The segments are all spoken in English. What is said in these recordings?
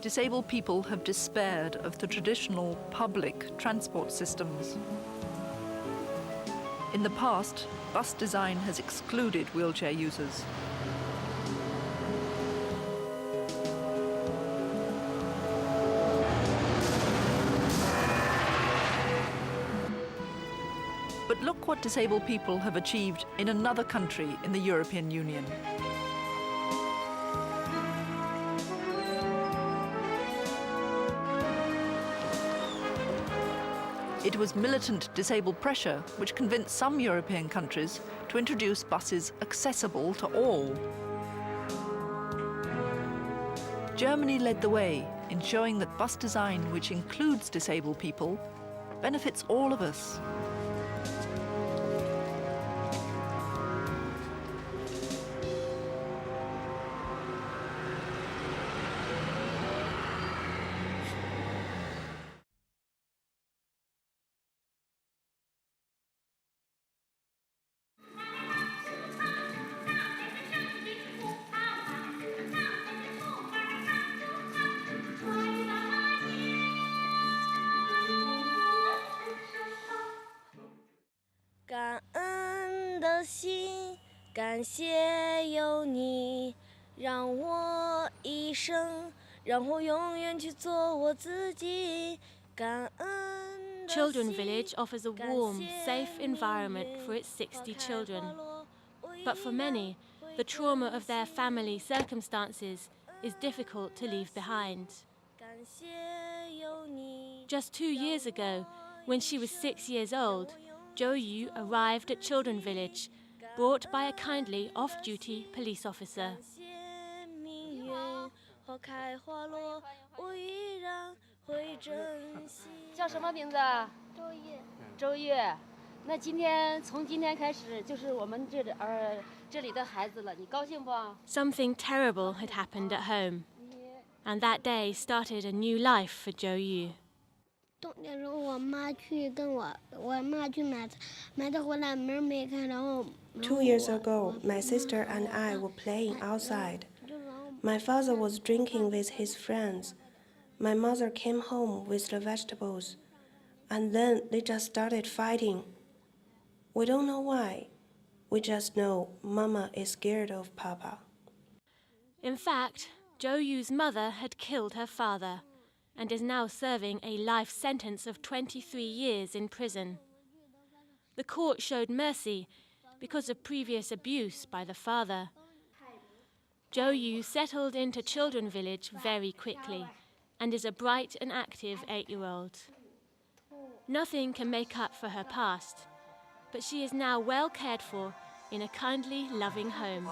disabled people have despaired of the traditional public transport systems. In the past, bus design has excluded wheelchair users. But look what disabled people have achieved in another country in the European Union. It was militant disabled pressure which convinced some European countries to introduce buses accessible to all. Germany led the way in showing that bus design which includes disabled people benefits all of us. Children Village offers a warm, safe environment for its 60 children. But for many, the trauma of their family circumstances is difficult to leave behind. Just 2 years ago, when she was 6 years old, Zhou Yu arrived at Children Village, brought by a kindly off-duty police officer. 叫什么名字？周月。周月，那从今天开始就是我们这里的孩子了，你高兴不？ Something terrible had happened at home, and that day started a new life for Zhou Yu. 冬天时候，我妈去买的回来门没开，然后。2 years ago, my sister and I were playing outside. My father was drinking with his friends. My mother came home with the vegetables, and then they just started fighting. We don't know why. We just know Mama is scared of Papa. In fact, Zhou Yu's mother had killed her father and is now serving a life sentence of 23 years in prison. The court showed mercy because of previous abuse by the father. Zhou Yu settled into Children Village very quickly and is a bright and active 8-year-old. Nothing can make up for her past, but she is now well cared for in a kindly, loving home.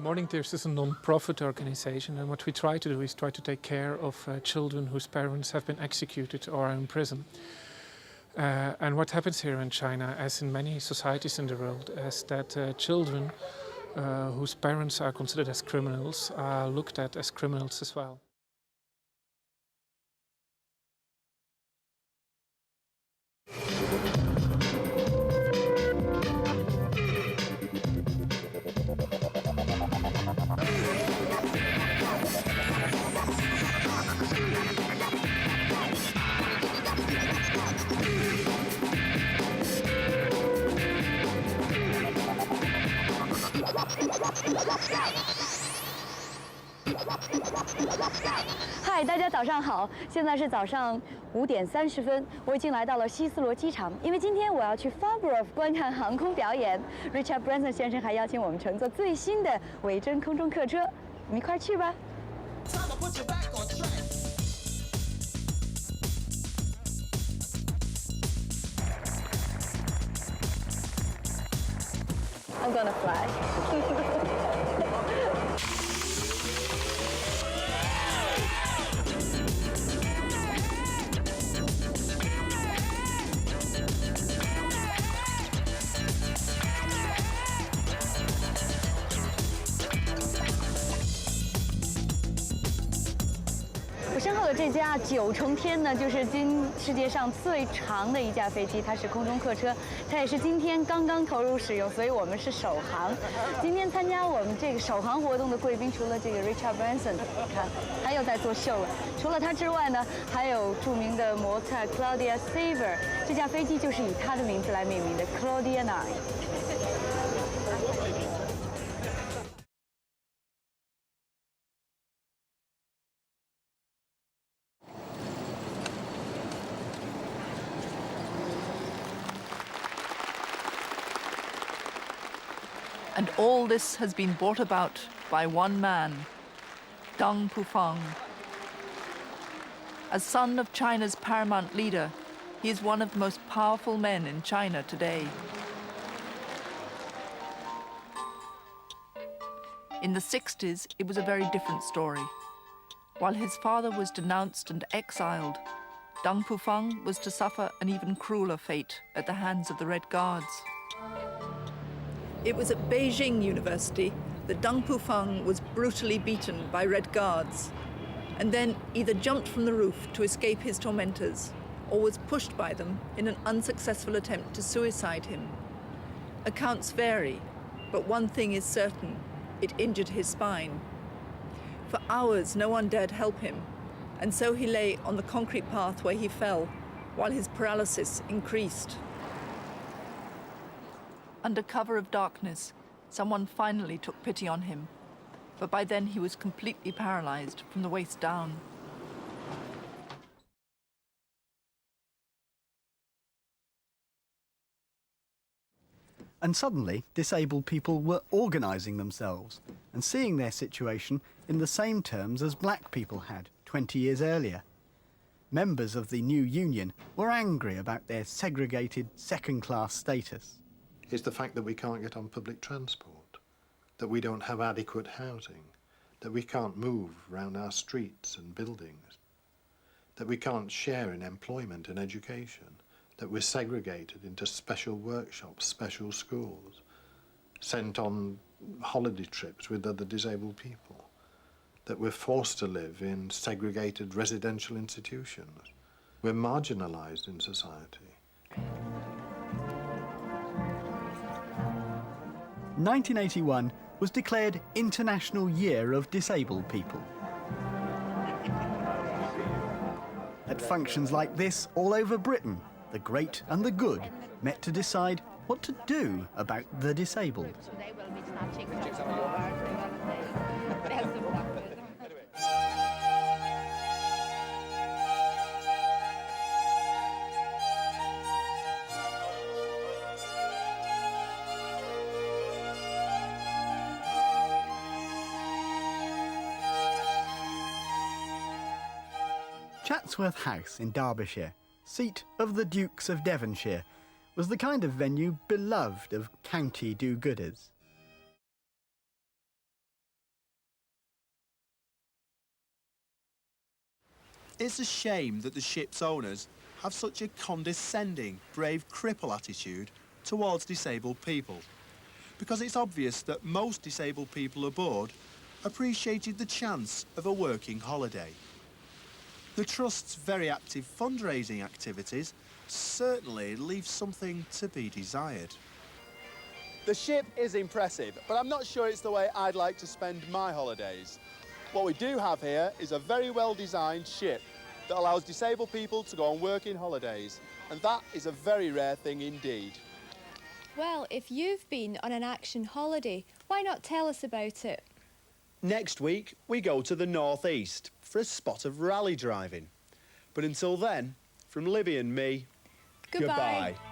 Morning Tears is a non-profit organization, and what we try to do is try to take care of children whose parents have been executed or are in prison. And what happens here in China, as in many societies in the world, is that children whose parents are considered as criminals are looked at as criminals as well. Hi， 大家早上好！现在是早上5点30分，我已经来到了希斯罗机场，因为今天我要去 Farnborough 观看航空表演。Richard Branson 先生还邀请我们乘坐最新的伪真空中客车，我们一块儿去吧。I'm gonna fly. 我身后的这架9重天呢，就是世界上最长的一架飞机，它是空中客车，它也是今天刚刚投入使用，所以我们是首航。今天参加我们这个首航活动的贵宾，除了这个 Richard Branson， 看他又在做秀了。除了他之外呢，还有著名的模特 Claudia Schiffer， 这架飞机就是以他的名字来命名的 Claudia 9。And all this has been brought about by one man, Deng Pufang. As son of China's paramount leader, he is one of the most powerful men in China today. In the 60s, it was a very different story. While his father was denounced and exiled, Deng Pufang was to suffer an even crueler fate at the hands of the Red Guards. It was at Beijing University that Deng Pufang was brutally beaten by Red Guards, and then either jumped from the roof to escape his tormentors, or was pushed by them in an unsuccessful attempt to suicide him. Accounts vary, but one thing is certain: it injured his spine. For hours, no one dared help him, and so he lay on the concrete path where he fell, while his paralysis increased. Under cover of darkness, someone finally took pity on him, but by then he was completely paralyzed from the waist down. And suddenly, disabled people were organising themselves and seeing their situation in the same terms as black people had 20 years earlier. Members of the new union were angry about their segregated second-class status. It's the fact that we can't get on public transport, that we don't have adequate housing, that we can't move around our streets and buildings, that we can't share in employment and education, that we're segregated into special workshops, special schools, sent on holiday trips with other disabled people, that we're forced to live in segregated residential institutions. We're marginalised in society. 1981 was declared International Year of Disabled People. At functions like this all over Britain, the great and the good met to decide what to do about the disabled. Chatsworth House in Derbyshire, seat of the Dukes of Devonshire, was the kind of venue beloved of county do-gooders. It's a shame that the ship's owners have such a condescending, brave cripple attitude towards disabled people, because it's obvious that most disabled people aboard appreciated the chance of a working holiday. The Trust's very active fundraising activities certainly leave something to be desired. The ship is impressive, but I'm not sure it's the way I'd like to spend my holidays. What we do have here is a very well-designed ship that allows disabled people to go on working holidays, and that is a very rare thing indeed. Well, if you've been on an action holiday, why not tell us about it? Next week, we go to the northeast for a spot of rally driving. But until then, from Libby and me, Goodbye. goodbye.